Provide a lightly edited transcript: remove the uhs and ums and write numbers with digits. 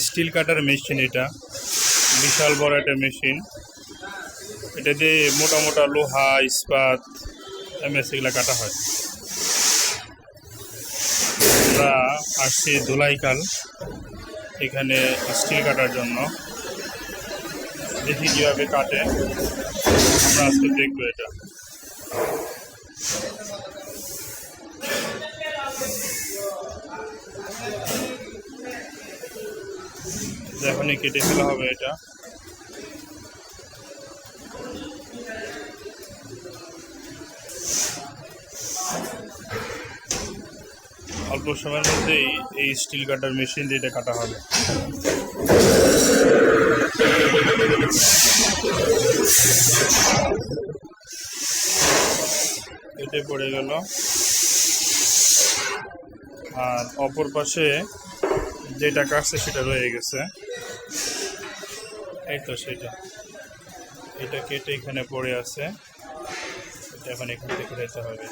Still কাটার machine. এটা বিশাল বড় একটা মেশিন। এটা দিয়ে মোটা মোটা লোহা, ইস্পাত, এমএস এগুলা কাটা হয়। আমরা আসছি ধুলাইখাল এখানে স্টিল কাটার জন্য। দেখি কীভাবে কাটে, আমরা আজকে দেখবো এটা। এখনই কেটে ফেলা হবে এটা। অল্প সময়ের মধ্যেই এই স্টিল কাটার মেশিন দিয়ে এটা কাটা হবে। কেটে পড়ে গেল। আর অপর পাশে যেটা কাটছে সেটা রয়ে গেছে। এই তো সেটা, এটা কেটে এখানে পড়ে আছে। এটা এখন এখান থেকে যেতে হবে।